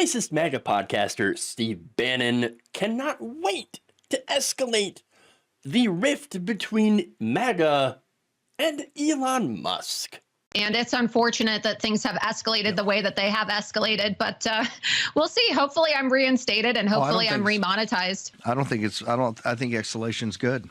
Racist MAGA podcaster Steve Bannon cannot wait to escalate the rift between MAGA and Elon Musk. And it's unfortunate that things have escalated the way that they have escalated, but we'll see. Hopefully I'm reinstated and hopefully I'm remonetized. I think escalation's good.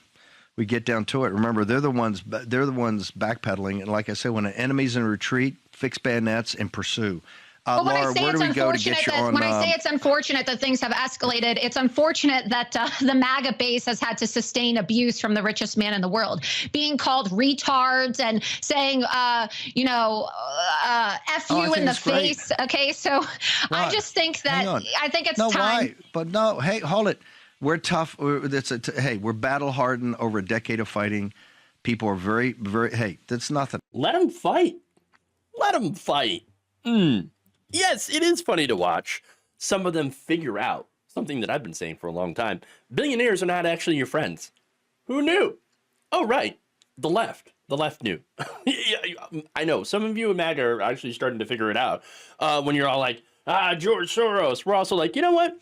We get down to it. Remember, they're the ones backpedaling. And like I said, when an enemy's in retreat, fix bayonets and pursue. Laura, where do we go to get you on? When I say it's unfortunate that things have escalated, it's unfortunate that the MAGA base has had to sustain abuse from the richest man in the world, being called retards and saying, F you in the face. Okay, so I just think that I think it's time. Why? But no, hey, hold it. We're tough. We're battle hardened over a decade of fighting. People are very, very. Hey, that's nothing. Let them fight. Let them fight. Yes, it is funny to watch some of them figure out something that I've been saying for a long time. Billionaires are not actually your friends. Who knew? Oh, right. The left. The left knew. I know. Some of you in MAGA are actually starting to figure it out. When you're all like, George Soros. We're also like, you know what?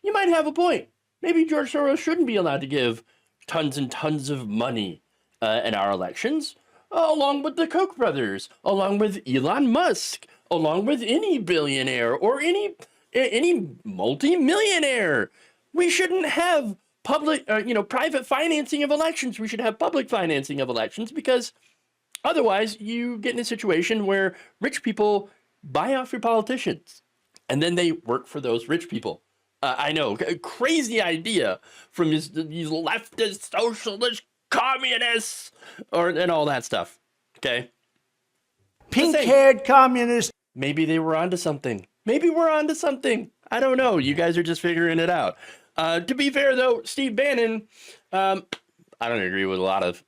You might have a point. Maybe George Soros shouldn't be allowed to give tons and tons of money in our elections, along with the Koch brothers, along with Elon Musk, along with any billionaire or any multi-millionaire. We shouldn't have private financing of elections. We should have public financing of elections, because otherwise you get in a situation where rich people buy off your politicians and then they work for those rich people. I know, crazy idea from these leftist, socialist, communists, and all that stuff. Okay? Pink-haired communists. Maybe they were onto something. Maybe we're onto something. I don't know. You guys are just figuring it out. To be fair, though, Steve Bannon, I don't agree with a lot of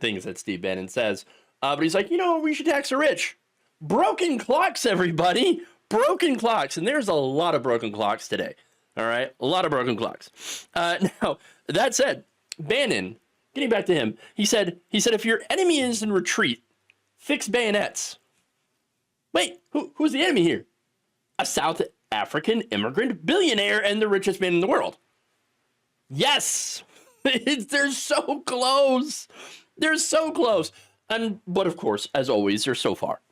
things that Steve Bannon says, but he's like, we should tax the rich. Broken clocks, everybody. Broken clocks. And there's a lot of broken clocks today. All right? A lot of broken clocks. Now, that said, Bannon, getting back to him, he said, if your enemy is in retreat, fix bayonets. Wait, who's the enemy here? A South African immigrant billionaire and the richest man in the world. Yes, they're so close. They're so close. But of course, as always, they're so far.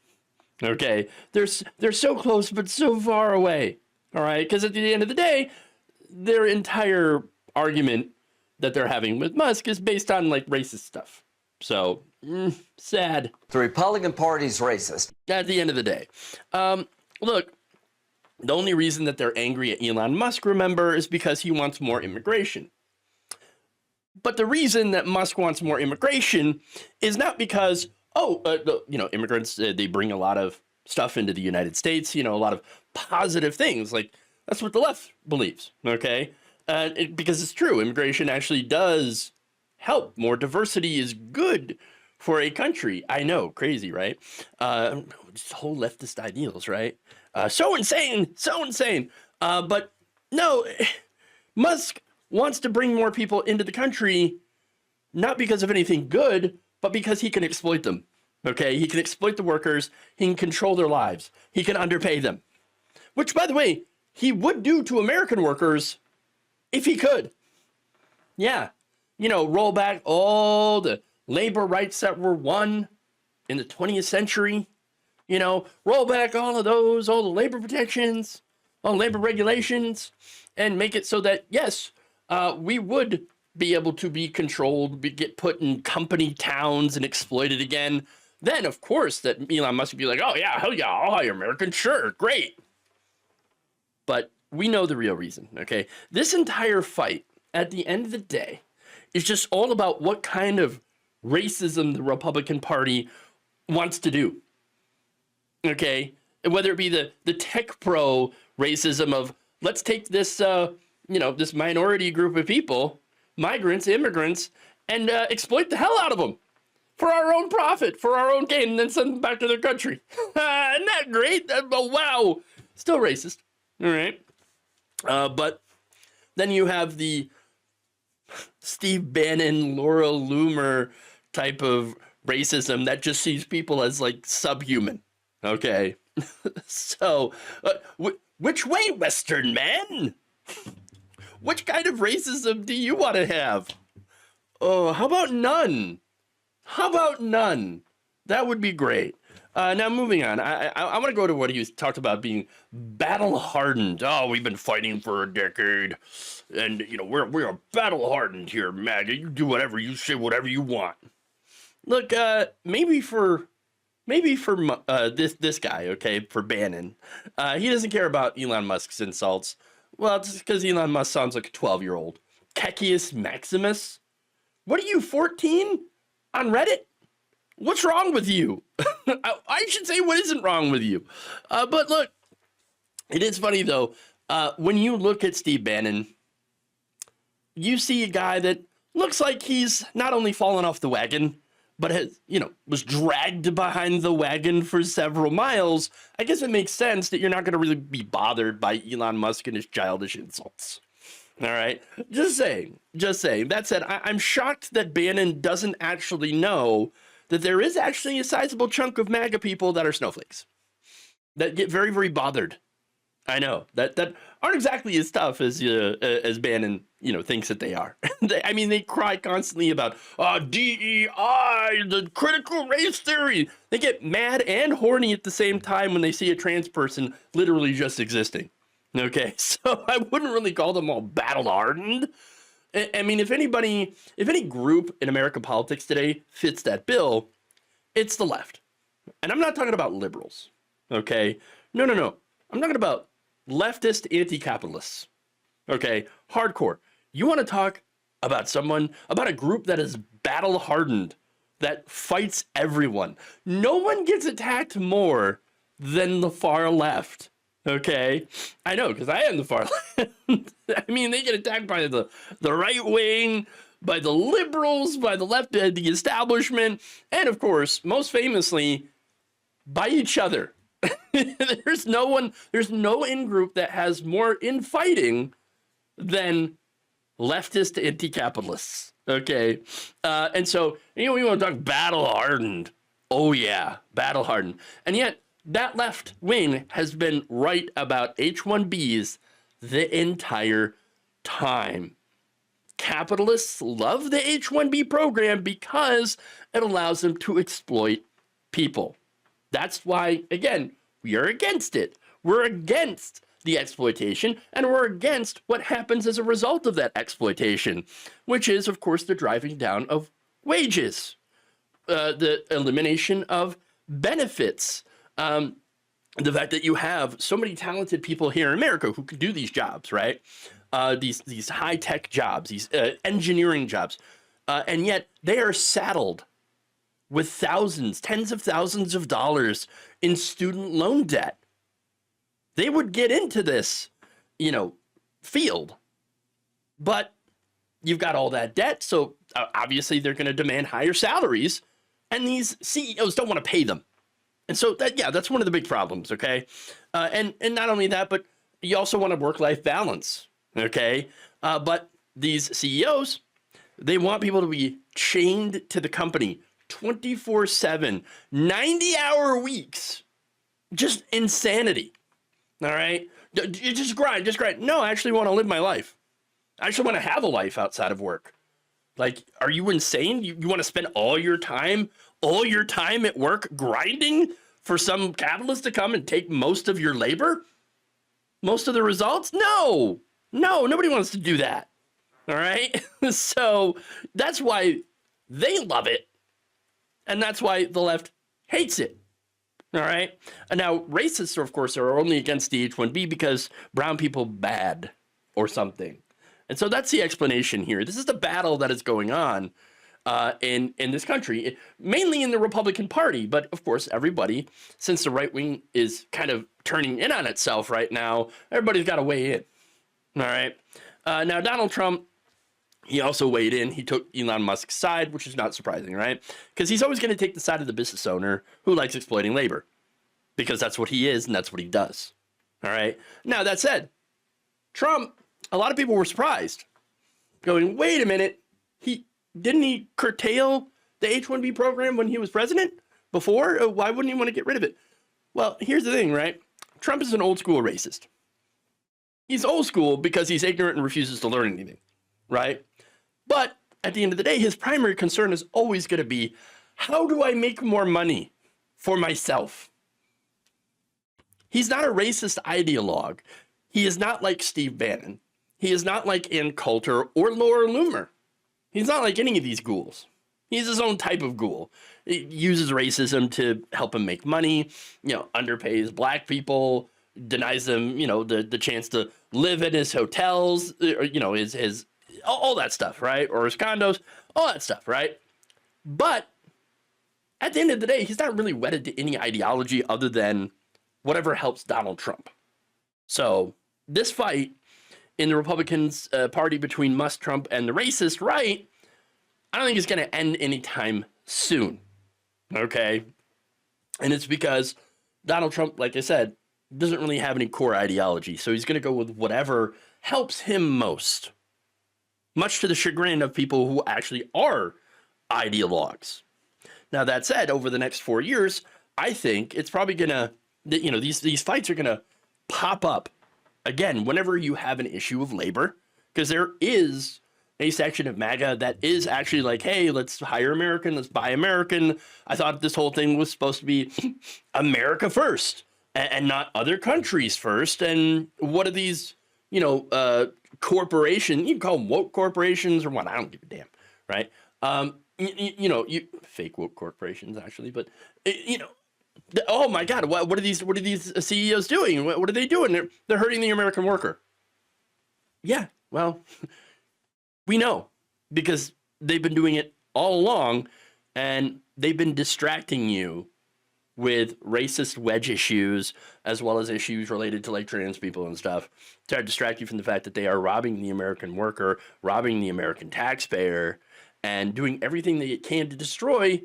Okay, they're so close, but so far away. All right, because at the end of the day, their entire argument that they're having with Musk is based on like racist stuff. So, sad. The Republican Party's racist. At the end of the day. Look, the only reason that they're angry at Elon Musk, remember, is because he wants more immigration. But the reason that Musk wants more immigration is not because, immigrants, they bring a lot of stuff into the United States, a lot of positive things. Like, that's what the left believes, okay? Because it's true. Immigration actually does help. More diversity is good for a country. I know, crazy, right? Just whole leftist ideals, right? So insane. But no, Musk wants to bring more people into the country, not because of anything good, but because he can exploit them. Okay, he can exploit the workers. He can control their lives. He can underpay them, which, by the way, he would do to American workers if he could. Yeah. Roll back all the labor rights that were won in the 20th century. Roll back all of those, all the labor protections, all labor regulations, and make it so that, yes, we would be able to be controlled, get put in company towns and exploited again. Then, of course, that Elon Musk would be like, oh, yeah, hell yeah, I'll hire Americans. Sure, great. But we know the real reason, okay? This entire fight, at the end of the day, is just all about what kind of racism the Republican Party wants to do, okay? Whether it be the tech pro racism of, let's take this, this minority group of people, migrants, immigrants, and exploit the hell out of them for our own profit, for our own gain, and then send them back to their country. Isn't that great? Wow. Still racist. All right. But then you have the Steve Bannon, Laura Loomer type of racism that just sees people as like subhuman. Okay. So Which way, Western man? Which kind of racism do you want to have? Oh, how about none? How about none? That would be great. Now, moving on, I want to go to what he talked about being battle hardened. Oh, we've been fighting for a decade, and you know we're battle hardened here, MAGA. You do whatever, you say whatever you want. Look, maybe for this guy, okay, for Bannon, he doesn't care about Elon Musk's insults. Well, it's because Elon Musk sounds like a 12-year-old. Kekius Maximus? What are you, 14? On Reddit? What's wrong with you? I should say what isn't wrong with you. But look, it is funny, though. When you look at Steve Bannon, you see a guy that looks like he's not only fallen off the wagon, but has, was dragged behind the wagon for several miles. I guess it makes sense that you're not going to really be bothered by Elon Musk and his childish insults. All right. Just saying. That said, I'm shocked that Bannon doesn't actually know that there is actually a sizable chunk of MAGA people that are snowflakes that get very, very bothered. I know that aren't exactly as tough as Bannon, thinks that they are. They cry constantly about DEI, the critical race theory. They get mad and horny at the same time when they see a trans person literally just existing. Okay, so I wouldn't really call them all battle hardened. If any group in American politics today fits that bill, it's the left. And I'm not talking about liberals. Okay, no. I'm talking about leftist anti-capitalists. Okay, hardcore. You want to talk about a group that is battle hardened, that fights everyone. No one gets attacked more than the far left. Okay, I know, because I am the far left. They get attacked by the right wing, by the liberals, by the left, the establishment, and of course, most famously, by each other. There's no in-group that has more infighting than leftist anti-capitalists. Okay, and so we want to talk battle hardened. Oh yeah, battle hardened, and yet that left wing has been right about H-1Bs the entire time. Capitalists love the H-1B program because it allows them to exploit people. That's why, again, we are against it. We're against the exploitation, and we're against what happens as a result of that exploitation, which is, of course, the driving down of wages, the elimination of benefits, the fact that you have so many talented people here in America who can do these jobs, right? These high-tech jobs, these engineering jobs, and yet they are saddled with tens of thousands of dollars in student loan debt. They would get into this, field, but you've got all that debt, so obviously they're going to demand higher salaries, and these CEOs don't want to pay them. And so that's one of the big problems, okay? And not only that, but you also want a work-life balance, okay? But these CEOs, they want people to be chained to the company 24/7, 90-hour weeks. Just insanity, all right? Just grind. No, I actually want to live my life. I actually want to have a life outside of work. Like, are you insane? You want to spend all your time at work grinding for some capitalist to come and take most of your labor? Most of the results? No, nobody wants to do that. All right. So that's why they love it. And that's why the left hates it. All right. And now racists, of course, are only against the H-1B because brown people bad or something. And so that's the explanation here. This is the battle that is going on in this country, mainly in the Republican Party. But of course, everybody, since the right wing is kind of turning in on itself right now, everybody's got to weigh in. All right. Now, Donald Trump, he also weighed in. He took Elon Musk's side, which is not surprising, right? Because he's always going to take the side of the business owner who likes exploiting labor, because that's what he is and that's what he does. All right. Now, that said, Trump, a lot of people were surprised, going, wait a minute, didn't he curtail the H-1B program when he was president before? Why wouldn't he want to get rid of it? Well, here's the thing, right? Trump is an old school racist. He's old school because he's ignorant and refuses to learn anything, right? But at the end of the day, his primary concern is always going to be, how do I make more money for myself? He's not a racist ideologue. He is not like Steve Bannon. He is not like Ann Coulter or Laura Loomer. He's not like any of these ghouls. He's his own type of ghoul. He uses racism to help him make money, underpays black people, denies them, the chance to live in his hotels, or, his all that stuff, right? Or his condos, all that stuff, right? But at the end of the day, he's not really wedded to any ideology other than whatever helps Donald Trump. So this fight in the Republicans' party between Musk, Trump, and the racist right, I don't think it's going to end anytime soon, okay? And it's because Donald Trump, like I said, doesn't really have any core ideology, so he's going to go with whatever helps him most, much to the chagrin of people who actually are ideologues. Now, that said, over the next 4 years, I think it's probably going to, these fights are going to pop up again whenever you have an issue of labor, because there is a section of MAGA that is actually like, hey, let's hire American, let's buy American. I thought this whole thing was supposed to be America first and not other countries first. And what are these, corporations, you can call them woke corporations or what, I don't give a damn, right? You fake woke corporations actually, but oh my God, what are these CEOs doing? What are they doing? They're hurting the American worker. Yeah, well, we know because they've been doing it all along, and they've been distracting you with racist wedge issues as well as issues related to like trans people and stuff to distract you from the fact that they are robbing the American worker, robbing the American taxpayer, and doing everything they can to destroy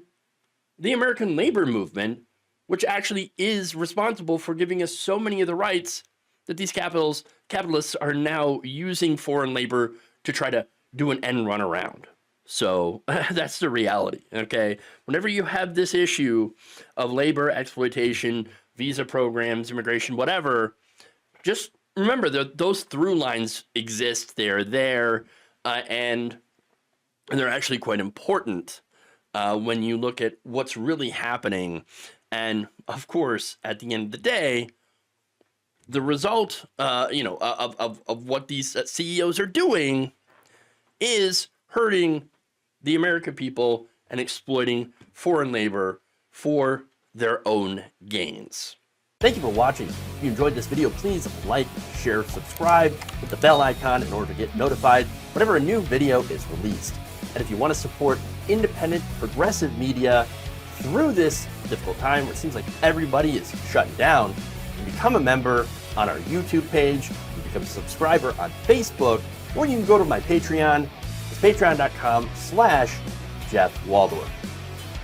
the American labor movement, which actually is responsible for giving us so many of the rights that these capitalists are now using foreign labor to try to do an end run around. So that's the reality, okay? Whenever you have this issue of labor exploitation, visa programs, immigration, whatever, just remember that those through lines exist. They're there, and they're actually quite important when you look at what's really happening. And of course, at the end of the day, the result, of what these CEOs are doing is hurting the American people and exploiting foreign labor for their own gains. Thank you for watching. If you enjoyed this video, please like, share, subscribe, hit the bell icon in order to get notified whenever a new video is released. And if you want to support independent, progressive media through this difficult time where it seems like everybody is shutting down, you can become a member on our YouTube page, you can become a subscriber on Facebook, or you can go to my Patreon. It's patreon.com/Jeff Waldorf.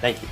Thank you.